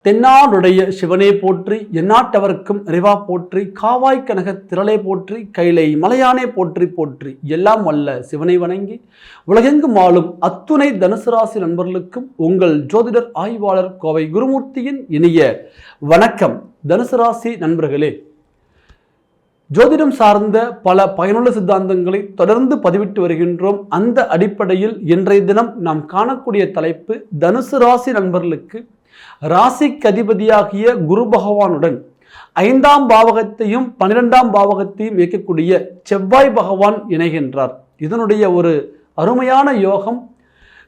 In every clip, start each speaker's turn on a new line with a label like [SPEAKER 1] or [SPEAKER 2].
[SPEAKER 1] தென்னாடுடைய சிவனே போற்றி, எந்நாட்டவர்க்கும் இறைவா போற்றி, காவாய் கனக திரளே போற்றி, கைலை மலையானே போற்றி போற்றி, எல்லாம் வல்ல சிவனை வணங்கி உலகெங்கும் ஆளும் அத்துணை தனுசு ராசி நண்பர்களுக்கும் உங்கள் ஜோதிடர் ஆய்வாளர் கோவை குருமூர்த்தியின் இனிய வணக்கம். தனுசு ராசி நண்பர்களே, ஜோதிடம் சார்ந்த பல பயனுள்ள சித்தாந்தங்களை தொடர்ந்து பதிவிட்டு வருகின்றோம். அந்த அடிப்படையில் இன்றைய தினம் நாம் காணக்கூடிய தலைப்பு, தனுசு ராசி நண்பர்களுக்கு ராசிக்கு அதிபதியாகிய குரு பகவானுடன் 5ஆம் பாவகத்தையும் 12ஆம் பாவகத்தையும் இயக்கக்கூடிய செவ்வாய் பகவான் இணைகின்றார். இதனுடைய ஒரு அருமையான யோகம்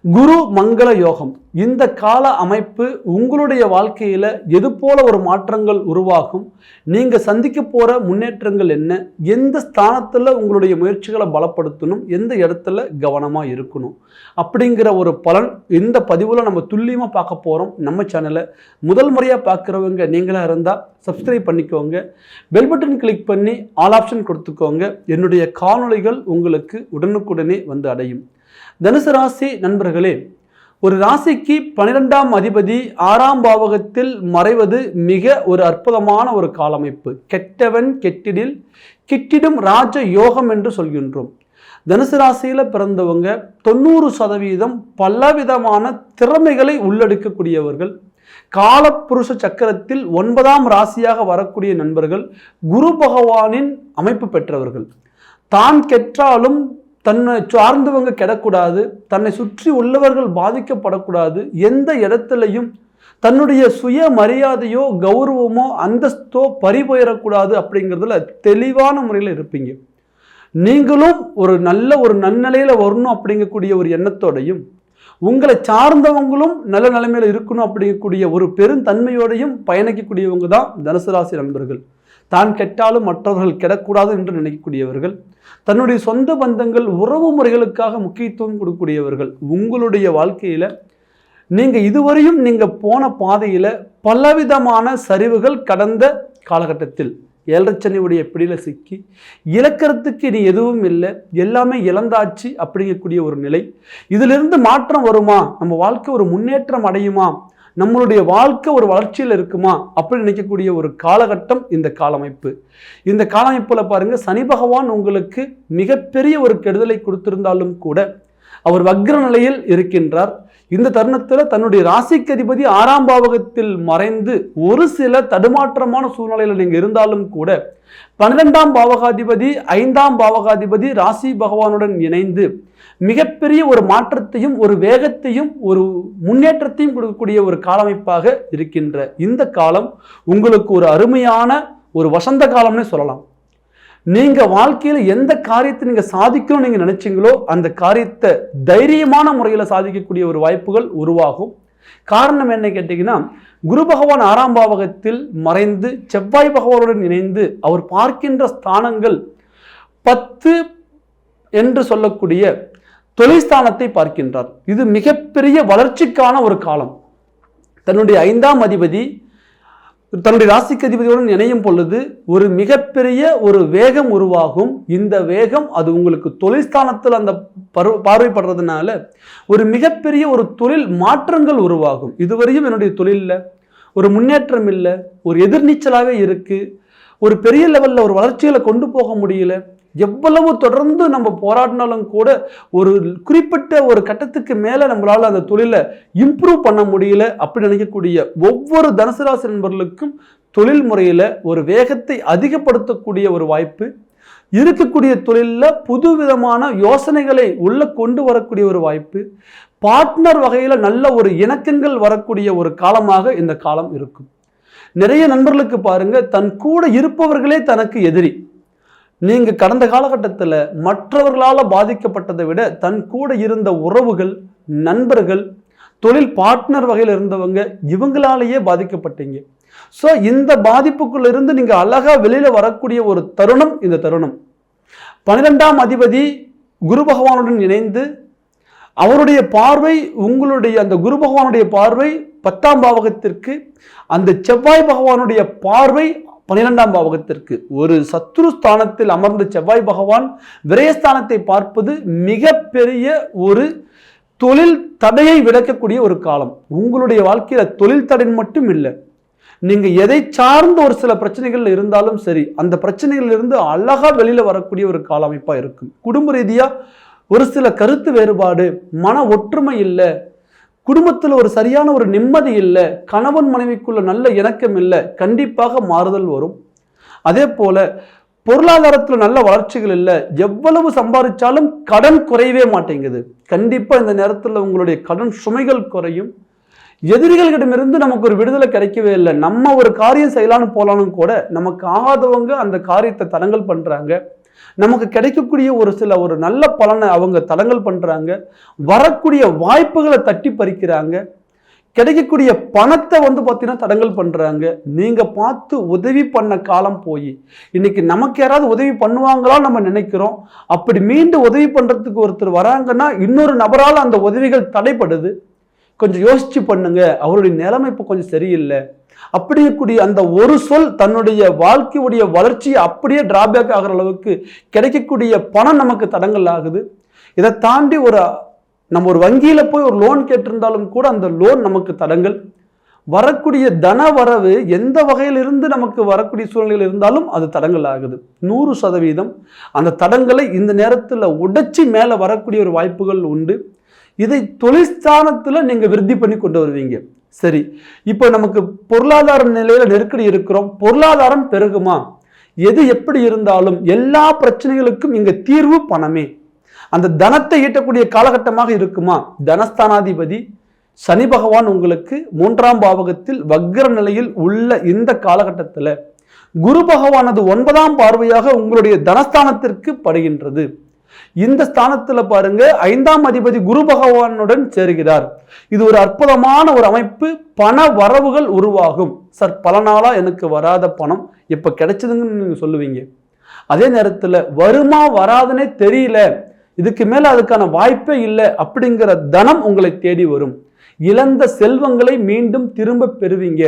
[SPEAKER 1] குரு மங்கள யோகம். இந்த கால அமைப்பு உங்களுடைய வாழ்க்கையில எது போல ஒரு மாற்றங்கள் உருவாகும், நீங்க சந்திக்க போற முன்னேற்றங்கள் என்ன, எந்த ஸ்தானத்துல உங்களுடைய முயற்சிகளை பலப்படுத்தணும், எந்த இடத்துல கவனமா இருக்கணும் அப்படிங்கிற ஒரு பலன் இந்த பதிவுல நம்ம துல்லியமா பார்க்க போறோம். நம்ம சேனலை முதல் முறையா பார்க்குறவங்க நீங்களா இருந்தா சப்ஸ்கிரைப் பண்ணிக்கோங்க, பெல் பட்டன் கிளிக் பண்ணி ஆல் ஆப்ஷன் கொடுத்துக்கோங்க. என்னுடைய காணொளிகள் உங்களுக்கு உடனுக்குடனே வந்து அடையும். தனுசு ராசி நண்பர்களே, ஒரு ராசிக்கு 12ஆம் அதிபதி 6ஆம் பாவகத்தில் மறைவது மிக ஒரு அற்புதமான ஒரு காலமைப்பு. கெட்டவன் கெட்டிடில் கிட்டிடும் ராஜ யோகம் என்று சொல்கின்றோம். தனுசு ராசியில பிறந்தவங்க 90% பலவிதமான திறமைகளை உள்ளடக்கக்கூடியவர்கள். காலப்புருஷ சக்கரத்தில் 9ஆம் ராசியாக வரக்கூடிய நண்பர்கள் குரு பகவானின் அமைப்பு பெற்றவர்கள். தான் கெட்டாலும் தன்னை சார்ந்தவங்க கெடக்கூடாது, தன்னை சுற்றி உள்ளவர்கள் பாதிக்கப்படக்கூடாது, எந்த இடத்துலையும் தன்னுடைய சுய மரியாதையோ கௌரவமோ அந்தஸ்தோ பறிபோயிடக்கூடாது அப்படிங்கிறதுல தெளிவான முறையில் இருப்பீங்க. நீங்களும் ஒரு நல்ல ஒரு நன்னிலையில வரணும் அப்படிங்கக்கூடிய ஒரு எண்ணத்தோடையும், உங்களை சார்ந்தவங்களும் நல்ல நிலைமையில இருக்கணும் அப்படிங்கக்கூடிய ஒரு பெருந்தன்மையோடையும் பயணிக்கக்கூடியவங்க தான் தனுசு ராசி நண்பர்கள். தான் கெட்டாலும் மற்றவர்கள் கெடக்கூடாது என்று நினைக்கக்கூடியவர்கள், தன்னுடைய சொந்த பந்தங்கள் உறவு முறைகளுக்காக முக்கியத்துவம் கொடுக்கக்கூடியவர்கள். உங்களுடைய வாழ்க்கையில நீங்க இதுவரையும் நீங்க போன பாதையில பலவிதமான சரிவுகள் கடந்த காலகட்டத்தில் 7.5 சனியுடைய பிடியில சிக்கி இழக்கிறதுக்கு இனி எதுவும் இல்லை, எல்லாமே இழந்தாச்சு அப்படிங்கக்கூடிய ஒரு நிலை. இதிலிருந்து மாற்றம் வருமா, நம்ம வாழ்க்கை ஒரு முன்னேற்றம் அடையுமா, நம்மளுடைய வாழ்க்கை ஒரு வளர்ச்சியில் இருக்குமா அப்படின்னு நினைக்கக்கூடிய ஒரு காலகட்டம் இந்த காலமைப்பு. இந்த காலமைப்புல பாருங்க, சனி பகவான் உங்களுக்கு மிகப்பெரிய ஒரு கெடுதலை கொடுத்திருந்தாலும் கூட அவர் வக்ர நிலையில் இருக்கின்றார். இந்த தருணத்தில் தன்னுடைய ராசிக்கு அதிபதி 6ஆம் பாவகத்தில் மறைந்து ஒரு சில தடுமாற்றமான சூழ்நிலையில் நீங்க இருந்தாலும் கூட 12ஆம் பாவகாதிபதி 5ஆம் பாவகாதிபதி ராசி பகவானுடன் இணைந்து மிகப்பெரிய ஒரு மாற்றத்தையும் ஒரு வேகத்தையும் ஒரு முன்னேற்றத்தையும் கொடுக்கக்கூடிய ஒரு காலமைப்பாக இருக்கின்ற இந்த காலம் உங்களுக்கு ஒரு அருமையான ஒரு வசந்த காலம்னே சொல்லலாம். நீங்க வாழ்க்கையில எந்த காரியத்தை நீங்க சாதிக்கணும் நீங்க நினைச்சீங்களோ அந்த காரியத்தை தைரியமான முறையில சாதிக்கக்கூடிய ஒரு வாய்ப்புகள் உருவாகும். காரணம் என்ன கேட்டீங்கன்னா, குரு பகவான் 6ஆம் பாவகத்தில் மறைந்து செவ்வாய் பகவானுடன் இணைந்து அவர் பார்க்கின்ற ஸ்தானங்கள் 10 என்று சொல்லக்கூடிய தொழில்ஸ்தானத்தை பார்க்கின்றார். இது மிகப்பெரிய வளர்ச்சிக்கான ஒரு காலம். தன்னுடைய 5ஆம் அதிபதி தன்னுடைய ராசிக்கு அதிபதியுடன் இணையும் பொழுது ஒரு மிகப்பெரிய ஒரு வேகம் உருவாகும். இந்த வேகம் அது உங்களுக்கு தொழில்ஸ்தானத்தில் அந்த பார்வைப்படுறதுனால ஒரு மிகப்பெரிய ஒரு தொழில் மாற்றங்கள் உருவாகும். இதுவரையும் என்னுடைய தொழிலில் ஒரு முன்னேற்றம் இல்லை, ஒரு எதிர்நீச்சலாகவே இருக்கு, ஒரு பெரிய லெவலில் ஒரு வளர்ச்சிகளை கொண்டு போக முடியல, எவ்வளவு தொடர்ந்து நம்ம போராடினாலும் கூட ஒரு குறிப்பிட்ட ஒரு கட்டத்துக்கு மேல நம்மளால அந்த தொழிலை இம்ப்ரூவ் பண்ண முடியல அப்படி நினைக்கக்கூடிய ஒவ்வொரு தனுசு ராசி நண்பர்களுக்கும் தொழில் முறையில ஒரு வேகத்தை அதிகப்படுத்தக்கூடிய ஒரு வாய்ப்பு இருக்கக்கூடிய, தொழிலில் புது விதமான யோசனைகளை உள்ள கொண்டு வரக்கூடிய ஒரு வாய்ப்பு, பார்ட்னர் வகையில நல்ல ஒரு இணக்கங்கள் வரக்கூடிய ஒரு காலமாக இந்த காலம் இருக்கும். நிறைய நண்பர்களுக்கு பாருங்க, தன் கூட இருப்பவர்களே தனக்கு எதிரி. நீங்க கடந்த காலகட்டத்தில் மற்றவர்களால் பாதிக்கப்பட்டதை விட தன் கூட இருந்த உறவுகள், நண்பர்கள், தொழில் பார்ட்னர் வகையில் இருந்தவங்க இவங்களாலேயே பாதிக்கப்பட்டீங்க. ஸோ இந்த பாதிப்புக்குள்ள இருந்து நீங்க அழகா வெளியில வரக்கூடிய ஒரு தருணம் இந்த தருணம். 12ஆம் அதிபதி குரு பகவானுடன் இணைந்து அவருடைய பார்வை, உங்களுடைய அந்த குரு பகவானுடைய பார்வை 10ஆம் பாவகத்திற்கு, அந்த செவ்வாய் பகவானுடைய பார்வை 12ஆம் பாவகத்திற்கு. ஒரு சத்ரு ஸ்தானத்தில் அமர்ந்த செவ்வாய் பகவான் விரயஸ்தானத்தை பார்ப்பது மிகப்பெரிய ஒரு தொழில் தடையை விளக்கக்கூடிய ஒரு காலம். உங்களுடைய வாழ்க்கையில தொழில் தடை மட்டும் இல்லை, நீங்க எதை சார்ந்த ஒரு சில பிரச்சனைகள் இருந்தாலும் சரி, அந்த பிரச்சனைகள் இருந்து அழகா வெளியில வரக்கூடிய ஒரு கால அமைப்பா இருக்கும். குடும்ப ரீதியா ஒரு சில கருத்து வேறுபாடு, மன ஒற்றுமை இல்லை, குடும்பத்தில் ஒரு சரியான ஒரு நிம்மதி இல்லை, கணவன் மனைவிக்குள்ள நல்ல இணக்கம் இல்லை, கண்டிப்பாக மாறுதல் வரும். அதே போல பொருளாதாரத்தில் நல்ல வளர்ச்சிகள் இல்லை, எவ்வளவு சம்பாதிச்சாலும் கடன் குறையவே மாட்டேங்குது. கண்டிப்பா இந்த நேரத்தில் உங்களுடைய கடன் சுமைகள் குறையும். எதிரிகளிடமிருந்து நமக்கு ஒரு விடுதலை கிடைக்கவே இல்லை. நம்ம ஒரு காரியம் செய்யலான்னு போலான்னு கூட நமக்கு ஆகாதவங்க அந்த காரியத்தை தடங்கல் பண்றாங்க. நமக்கு கிடைக்கக்கூடிய ஒரு நல்ல பலனை அவங்க தடங்கல் பண்றாங்க. வரக்கூடிய வாய்ப்புகளை தட்டி பறிக்கிறாங்க. கிடைக்கக்கூடிய பணத்தை பார்த்தீங்கன்னா தடங்கல் பண்றாங்க. நீங்க பார்த்து உதவி பண்ண காலம் போய் இன்னைக்கு நமக்கு யாராவது உதவி பண்ணுவாங்களா நம்ம நினைக்கிறோம். அப்படி மீண்டும் உதவி பண்றதுக்கு ஒருத்தர் வராங்கன்னா இன்னொரு நபரால் அந்த உதவிகள் தடைப்படுது. கொஞ்சம் யோசிச்சு பண்ணுங்க, அவருடைய நிலைமை இப்போ கொஞ்சம் சரியில்லை அப்படியக்கூடிய அந்த ஒரு சொல் தன்னுடைய வாழ்க்கையுடைய வளர்ச்சியை அப்படியே டிராபேக் ஆகிற அளவுக்கு கிடைக்கக்கூடிய பணம் நமக்கு தடங்கல் ஆகுது. இதை தாண்டி நம்ம ஒரு வங்கியில போய் ஒரு லோன் கேட்டிருந்தாலும் கூட அந்த லோன் நமக்கு தடங்கல். வரக்கூடிய தன வரவு எந்த வகையிலிருந்து நமக்கு வரக்கூடிய சூழ்நிலையில் இருந்தாலும் அது தடங்கல் ஆகுது. 100% அந்த தடங்களை இந்த நேரத்தில் உடைச்சி மேலே வரக்கூடிய ஒரு வாய்ப்புகள் உண்டு. இதை தொழிற்ஸ்தானத்தில் நீங்க விருத்தி பண்ணி கொண்டு வருவீங்க. சரி, இப்போ நமக்கு பொருளாதார நிலையில நெருக்கடி இருக்கிறோம், பொருளாதாரம் பெருகுமா? எது எப்படி இருந்தாலும் எல்லா பிரச்சனைகளுக்கும் இங்க தீர்வு பணமே. அந்த தனத்தை ஈட்டக்கூடிய காலகட்டமாக இருக்குமா? தனஸ்தானாதிபதி சனி பகவான் உங்களுக்கு 3ஆம் பாவகத்தில் வக்ர நிலையில் உள்ள இந்த காலகட்டத்தில் குரு பகவானது 9ஆம் பார்வையாக உங்களுடைய தனஸ்தானத்திற்கு படுகின்றது. இந்த ஸ்தானத்துல பாருங்க 5ஆம் அதிபதி குரு பகவானுடன் சேருகிறார். இது ஒரு அற்புதமான ஒரு அமைப்பு. பண வரவுகள் உருவாகும். சார், பல நாளா எனக்கு வராத பணம் இப்ப கிடைச்சதுன்னு நீங்க சொல்லுவீங்க. அதே நேரத்துல வருமா வராதுன்னே தெரியல, இதுக்கு மேல அதுக்கான வாய்ப்பே இல்லை அப்படிங்கிற தனம் உங்களை தேடி வரும். இழந்த செல்வங்களை மீண்டும் திரும்ப பெறுவீங்க.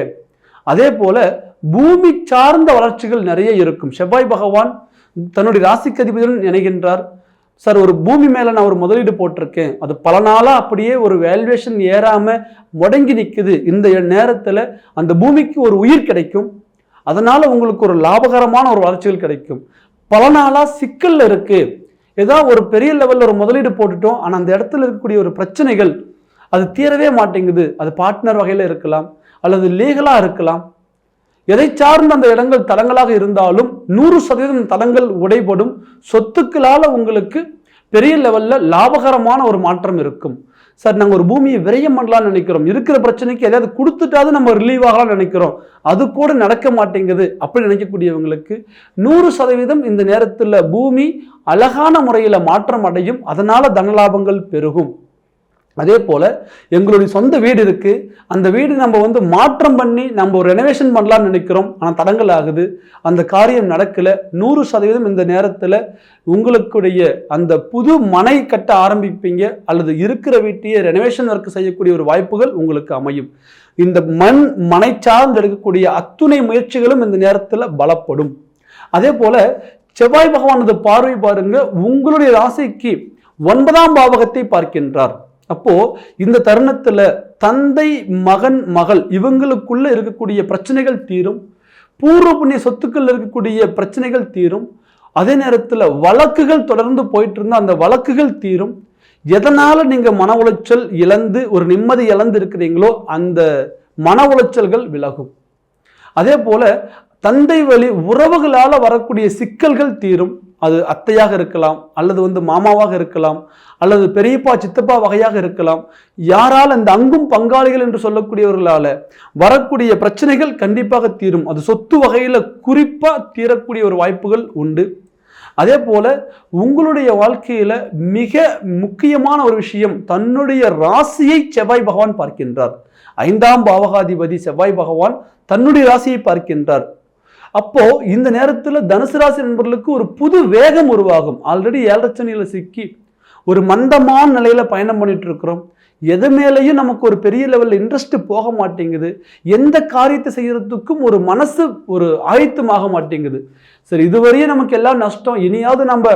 [SPEAKER 1] அதே போல பூமி சார்ந்த வளர்ச்சிகள் நிறைய இருக்கும். செவ்வாய் பகவான் தன்னுடைய ராசிக்கு அதிபதியுடன் இணைகின்றார். சார், ஒரு பூமி மேல நான் ஒரு முதலீடு போட்டிருக்கேன், அது பல நாளா அப்படியே ஒரு வேல்யூவேஷன் ஏறாம முடங்கி நிற்குது. இந்த நேரத்துல அந்த பூமிக்கு ஒரு உயிர் கிடைக்கும். அதனால உங்களுக்கு ஒரு லாபகரமான ஒரு வளர்ச்சிகள் கிடைக்கும். பல நாளா சிக்கல்ல இருக்கு, ஏதாவது ஒரு பெரிய லெவல்ல ஒரு முதலீடு போட்டுட்டோம், ஆனா அந்த இடத்துல இருக்கக்கூடிய ஒரு பிரச்சனைகள் அது தீரவே மாட்டேங்குது. அது பார்ட்னர் வகையில இருக்கலாம் அல்லது லீகலா இருக்கலாம். எதை சார்ந்த அந்த இடங்கள் தடங்களாக இருந்தாலும் 100% தடங்கள் உடைபடும். சொத்துக்களால உங்களுக்கு பெரிய லெவல்ல லாபகரமான ஒரு மாற்றம் இருக்கும். சார், நாங்கள் ஒரு பூமியை விரயம் பண்ணலாம்னு நினைக்கிறோம், இருக்கிற பிரச்சனைக்கு எதாவது கொடுத்துட்டாவது நம்ம ரிலீவ் ஆகலாம்னு நினைக்கிறோம், அது கூட நடக்க மாட்டேங்குது அப்படி நினைக்கக்கூடியவங்களுக்கு 100% இந்த நேரத்தில் பூமி அழகான முறையில் மாற்றம் அடையும். அதனால தனலாபங்கள் பெருகும். அதே போல எங்களுடைய சொந்த வீடு இருக்கு, அந்த வீடு நம்ம மாற்றம் பண்ணி நம்ம ஒரு ரெனோவேஷன் பண்ணலாம்னு நினைக்கிறோம், ஆனால் தடங்கள் ஆகுது, அந்த காரியம் நடக்கல. 100% இந்த நேரத்தில் உங்களுடைய அந்த புது மனை கட்ட ஆரம்பிப்பீங்க அல்லது இருக்கிற வீட்டையே ரெனோவேஷன் ஒர்க் செய்யக்கூடிய ஒரு வாய்ப்புகள் உங்களுக்கு அமையும். இந்த மனை சார்ந்து எடுக்கக்கூடிய அத்துணை முயற்சிகளும் இந்த நேரத்தில் பலப்படும். அதே போல செவ்வாய் பகவானது பார்வை பாருங்க, உங்களுடைய ராசிக்கு 9ஆம் பாவகத்தை பார்க்கின்றார். அப்போ இந்த தருணத்துல தந்தை மகன் மகள் இவங்களுக்குள்ள இருக்கக்கூடிய பிரச்சனைகள் தீரும். பூர்வ புண்ணிய சொத்துக்கள் இருக்கக்கூடிய பிரச்சனைகள் தீரும். அதே நேரத்தில் வழக்குகள் தொடர்ந்து போயிட்டு இருந்தா அந்த வழக்குகள் தீரும். எதனால நீங்க மன உளைச்சல் இழந்து ஒரு நிம்மதி இழந்து இருக்கிறீங்களோ அந்த மன உளைச்சல்கள் விலகும். அதே போல தந்தை வழி உறவுகளால வரக்கூடிய சிக்கல்கள் தீரும். அது அத்தையாக இருக்கலாம் அல்லது மாமாவாக இருக்கலாம் அல்லது பெரியப்பா சித்தப்பா வகையாக இருக்கலாம். யாரால் அந்த அங்கும் பங்காளிகள் என்று சொல்லக்கூடியவர்களால வரக்கூடிய பிரச்சனைகள் கண்டிப்பாக தீரும். அது சொத்து வகையில குறிப்பா தீரக்கூடிய ஒரு வாய்ப்புகள் உண்டு. அதே போல உங்களுடைய வாழ்க்கையில மிக முக்கியமான ஒரு விஷயம், தன்னுடைய ராசியை செவ்வாய் பகவான் பார்க்கின்றார். 5ஆம் பாவகாதிபதி செவ்வாய் பகவான் தன்னுடைய ராசியை பார்க்கின்றார். அப்போ இந்த நேரத்தில் தனுசு ராசி நண்பர்களுக்கு ஒரு புது வேகம் உருவாகும். ஆல்ரெடி 7 சனியில சிக்கி ஒரு மந்தமான நிலையில பயணம் பண்ணிட்டு இருக்கிறோம். எது மேலேயும் நமக்கு ஒரு பெரிய லெவலில் இன்ட்ரெஸ்ட் போக மாட்டேங்குது. எந்த காரியத்தை செய்யறதுக்கும் ஒரு மனசு ஒரு ஆயத்தமாக மாட்டேங்குது. சரி, இதுவரையும் நமக்கு எல்லாம் நஷ்டம், இனியாவது நம்ம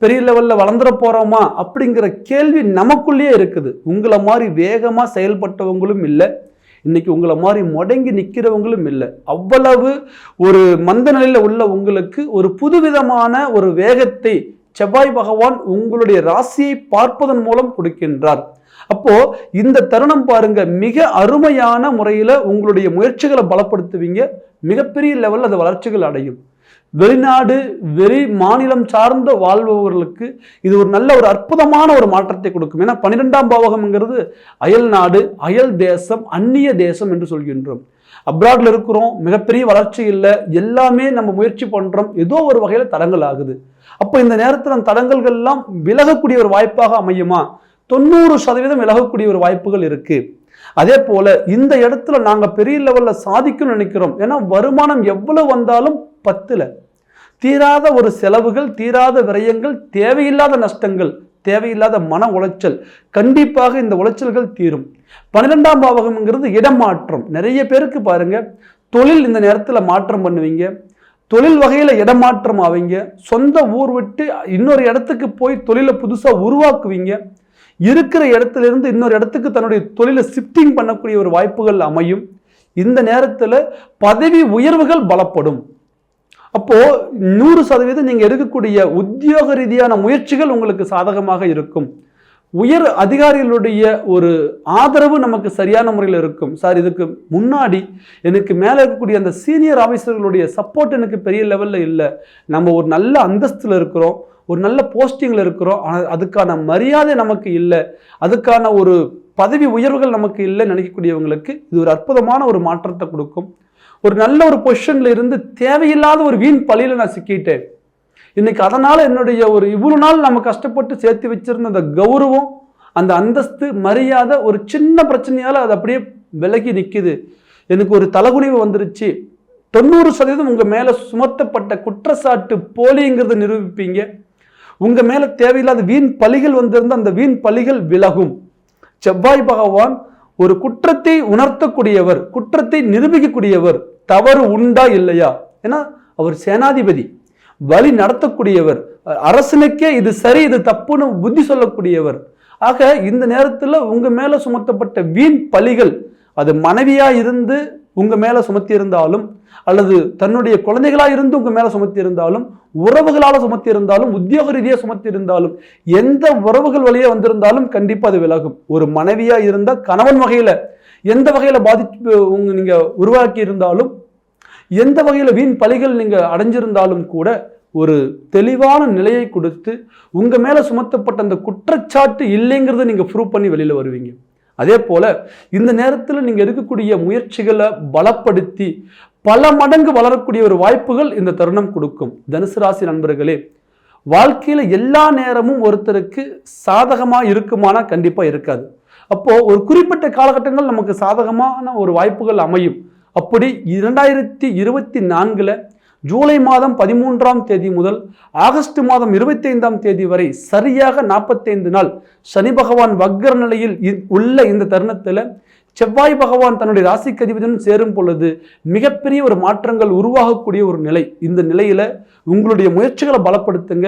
[SPEAKER 1] பெரிய லெவலில் வளர்ந்துட போறோமா அப்படிங்கிற கேள்வி நமக்குள்ளேயே இருக்குது. உங்களை மாதிரி வேகமாக செயல்பட்டவங்களும் இல்லை, இன்னைக்கு உங்களை மாதிரி முடங்கி நிற்கிறவங்களும் இல்லை. அவ்வளவு ஒரு மந்த நிலையில் உள்ள உங்களுக்கு ஒரு புதுவிதமான ஒரு வேகத்தை செவ்வாய் பகவான் உங்களுடைய ராசியை பார்ப்பதன் மூலம் கொடுக்கின்றார். அப்போ இந்த தருணம் பாருங்க, மிக அருமையான முறையில் உங்களுடைய முயற்சிகளை பலப்படுத்துவீங்க. மிகப்பெரிய லெவலில் அந்த வளர்ச்சிகள் அடையும். வெளிநாடு வெளி மாநிலம் சார்ந்த வாழ்பவர்களுக்கு இது ஒரு நல்ல ஒரு அற்புதமான ஒரு மாற்றத்தை கொடுக்கும். ஏன்னா 12ஆம் பாவகம்ங்கிறது அயல் நாடு, அயல் தேசம், அந்நிய தேசம் என்று சொல்கின்றோம். அப்ராட்ல இருக்கிறோம், மிகப்பெரிய வளர்ச்சி இல்லை, எல்லாமே நம்ம முயற்சி பண்றோம், ஏதோ ஒரு வகையில தடங்கள் ஆகுது. அப்போ இந்த நேரத்தில் அந்த தடங்கல்கள் எல்லாம் விலகக்கூடிய ஒரு வாய்ப்பாக அமையுமா? 90% விலகக்கூடிய ஒரு வாய்ப்புகள் இருக்கு. அதே போல இந்த இடத்துல நாங்க பெரிய லெவல்ல சாதிக்கணும்னு நினைக்கிறோம். ஏன்னா வருமானம் எவ்வளவு வந்தாலும் பத்துல, தீராத ஒரு செலவுகள், தீராத விரயங்கள், தேவையில்லாத நஷ்டங்கள், தேவையில்லாத மன உளைச்சல், கண்டிப்பாக இந்த உளைச்சல்கள் தீரும். 12ஆம் பாவகம்ங்கிறது இடமாற்றம். நிறைய பேருக்கு பாருங்க, தொழில் இந்த நேரத்தில் மாற்றம் பண்ணுவீங்க, தொழில் வகையில் இடமாற்றம் ஆவீங்க, சொந்த ஊர் விட்டு இன்னொரு இடத்துக்கு போய் தொழிலை புதுசாக உருவாக்குவீங்க, இருக்கிற இடத்துல இருந்து இன்னொரு இடத்துக்கு தன்னுடைய தொழிலை ஷிஃப்டிங் பண்ணக்கூடிய ஒரு வாய்ப்புகள் அமையும். இந்த நேரத்தில் பதவி உயர்வுகள் பலப்படும். அப்போ 100% நீங்க எடுக்கக்கூடிய உத்தியோக ரீதியான முயற்சிகள் உங்களுக்கு சாதகமாக இருக்கும். உயர் அதிகாரிகளுடைய ஒரு ஆதரவு நமக்கு சரியான முறையில் இருக்கும். சார், இதுக்கு முன்னாடி எனக்கு மேலே இருக்கக்கூடிய அந்த சீனியர் ஆஃபீஸர்களுடைய சப்போர்ட் எனக்கு பெரிய லெவலில் இல்லை, நம்ம ஒரு நல்ல அந்தஸ்தில் இருக்கிறோம், ஒரு நல்ல போஸ்டிங்கில் இருக்கிறோம், ஆனால் அதுக்கான மரியாதை நமக்கு இல்லை, அதுக்கான ஒரு பதவி உயர்வுகள் நமக்கு இல்லைன்னு நினைக்கக்கூடியவங்களுக்கு இது ஒரு அற்புதமான ஒரு மாற்றத்தை கொடுக்கும். ஒரு நல்ல ஒரு பொசிஷன்ல இருந்து தேவையில்லாத ஒரு வீண் பழியில நான் சிக்கிட்டேன், இன்னைக்கு அதனால என்னுடைய ஒரு இவ்வளவு நாள் நம்ம கஷ்டப்பட்டு சேர்த்து வச்சிருந்த அந்த கௌரவம், அந்த அந்தஸ்து, மரியாதை ஒரு சின்ன பிரச்சனையால அது அப்படியே விலகி நிற்குது, எனக்கு ஒரு தலகுனிவு வந்துருச்சு. 90% உங்க மேல சுமத்தப்பட்ட குற்றச்சாட்டு போலிங்கிறத நிரூபிப்பீங்க. உங்க மேல தேவையில்லாத வீண் பழிகள் வந்திருந்த அந்த வீண் பழிகள் விலகும். செவ்வாய் பகவான் ஒரு குற்றத்தை உணர்த்தக்கூடியவர், குற்றத்தை நிரூபிக்கக்கூடியவர். தவறு உண்டா இல்லையா, ஏன்னா அவர் சேனாதிபதி, வழி நடத்தக்கூடியவர், அரசனுக்கே இது சரி இது தப்புன்னு புத்தி சொல்லக்கூடியவர். ஆக இந்த நேரத்தில் உங்க மேல சுமத்தப்பட்ட வீண் பழிகள், அது மனைவியா இருந்து உங்க மேல சுமத்தி இருந்தாலும், அல்லது தன்னுடைய குழந்தைகளா இருந்து உங்க மேல சுமத்தி இருந்தாலும், உறவுகளால சுமத்தி இருந்தாலும், உத்தியோக ரீதியா சுமத்தி இருந்தாலும், எந்த உறவுகள் வழியே வந்திருந்தாலும் கண்டிப்பா அது விலகும். ஒரு மனைவியா இருந்தா கணவன் வகையில எந்த வகையில பாதிப்பு நீங்க உருவாக்கி இருந்தாலும், எந்த வகையில வீண் பழிகள் நீங்க அடைஞ்சிருந்தாலும் கூட ஒரு தெளிவான நிலையை கொடுத்து உங்க மேல சுமத்தப்பட்ட அந்த குற்றச்சாட்டு இல்லைங்கிறத நீங்க ப்ரூவ் பண்ணி வெளியில வருவீங்க. அதே போல இந்த நேரத்தில் நீங்க இருக்கக்கூடிய முயற்சிகளை பலப்படுத்தி பல மடங்கு வளரக்கூடிய ஒரு வாய்ப்புகள் இந்த தருணம் கொடுக்கும். தனுசு ராசி நண்பர்களே, வாழ்க்கையில எல்லா நேரமும் ஒருத்தருக்கு சாதகமா இருக்குமானா கண்டிப்பா இருக்காது. அப்போ ஒரு குறிப்பிட்ட காலகட்டங்கள் நமக்கு சாதகமான ஒரு வாய்ப்புகள் அமையும். அப்படி 2024 ஜூலை மாதம் 13ஆம் தேதி முதல் ஆகஸ்ட் மாதம் 25ஆம் தேதி வரை சரியாக 45 நாள் சனி பகவான் வக்ர நிலையில் உள்ள இந்த தருணத்தில் செவ்வாய் பகவான் தன்னுடைய ராசிக்கு அதிபதியுடன் சேரும் பொழுது மிகப்பெரிய ஒரு மாற்றங்கள் உருவாகக்கூடிய ஒரு நிலை. இந்த நிலையில உங்களுடைய முயற்சிகளை பலப்படுத்துங்க.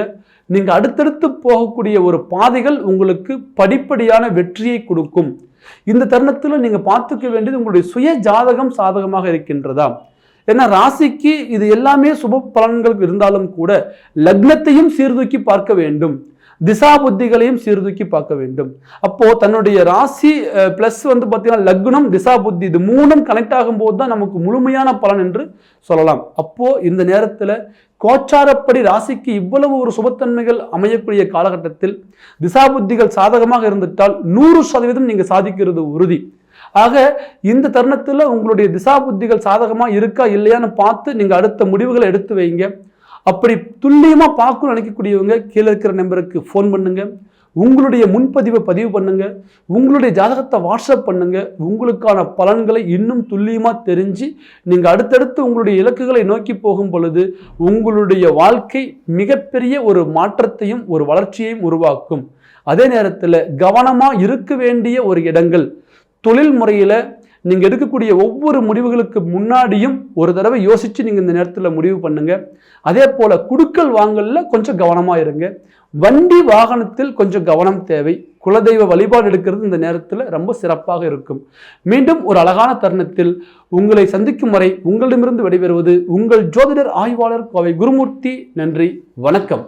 [SPEAKER 1] நீங்க அடுத்தடுத்து போகக்கூடிய ஒரு பாதைகள் உங்களுக்கு படிப்படியான வெற்றியை கொடுக்கும். இந்த தருணத்தில் நீங்க பார்த்துக்க வேண்டியது உங்களுடைய சுய ஜாதகம் சாதகமாக இருக்கின்றதா. ஏன்னா ராசிக்கு இது எல்லாமே சுப பலன்கள் இருந்தாலும் கூட லக்னத்தையும் சீர்தூக்கி பார்க்க வேண்டும், திசா புத்திகளையும் சீர்தூக்கி பார்க்க வேண்டும். அப்போ தன்னுடைய ராசி பிளஸ் பார்த்தீங்கன்னா லக்னம், திசா புத்தி, இது மூணும் கனெக்ட் ஆகும் போது தான் நமக்கு முழுமையான பலன் என்று சொல்லலாம். அப்போ இந்த நேரத்தில் கோச்சாரப்படி ராசிக்கு இவ்வளவு ஒரு சுபத்தன்மைகள் அமையக்கூடிய காலகட்டத்தில் திசா புத்திகள் சாதகமாக இருந்துட்டால் 100% நீங்க சாதிக்கிறது உறுதி. ஆக இந்த தருணத்தில் உங்களுடைய திசா புத்திகள் சாதகமா இருக்கா இல்லையான்னு பார்த்து நீங்க அடுத்த முடிவுகளை எடுத்து வைங்க. அப்படி துல்லியமா பார்க்கணும்னு நினைக்கக்கூடியவங்க கீழே இருக்கிற நம்பருக்கு ஃபோன் பண்ணுங்க, உங்களுடைய முன்பதிவை பதிவு பண்ணுங்க, உங்களுடைய ஜாதகத்தை வாட்ஸ்அப் பண்ணுங்க. உங்களுக்கான பலன்களை இன்னும் துல்லியமா தெரிஞ்சு நீங்க அடுத்தடுத்து உங்களுடைய இலக்குகளை நோக்கி போகும் பொழுது உங்களுடைய வாழ்க்கை மிகப்பெரிய ஒரு மாற்றத்தையும் ஒரு வளர்ச்சியையும் உருவாக்கும். அதே நேரத்தில் கவனமா இருக்க வேண்டிய ஒரு இடங்கள், தொழில் முறையில் நீங்கள் எடுக்கக்கூடிய ஒவ்வொரு முடிவுகளுக்கு முன்னாடியும் ஒரு தடவை யோசித்து நீங்கள் இந்த நேரத்தில் முடிவு பண்ணுங்க. அதே போல் குடுக்கல் வாங்கல்ல கொஞ்சம் கவனமாக இருங்க. வண்டி வாகனத்தில் கொஞ்சம் கவனம் தேவை. குலதெய்வ வழிபாடு எடுக்கிறது இந்த நேரத்தில் ரொம்ப சிறப்பாக இருக்கும். மீண்டும் ஒரு அழகான தருணத்தில் உங்களை சந்திக்கும் வரை உங்களிடமிருந்து விடைபெறுவது உங்கள் ஜோதிடர் ஆய்வாளர் கோவை குருமூர்த்தி. நன்றி, வணக்கம்.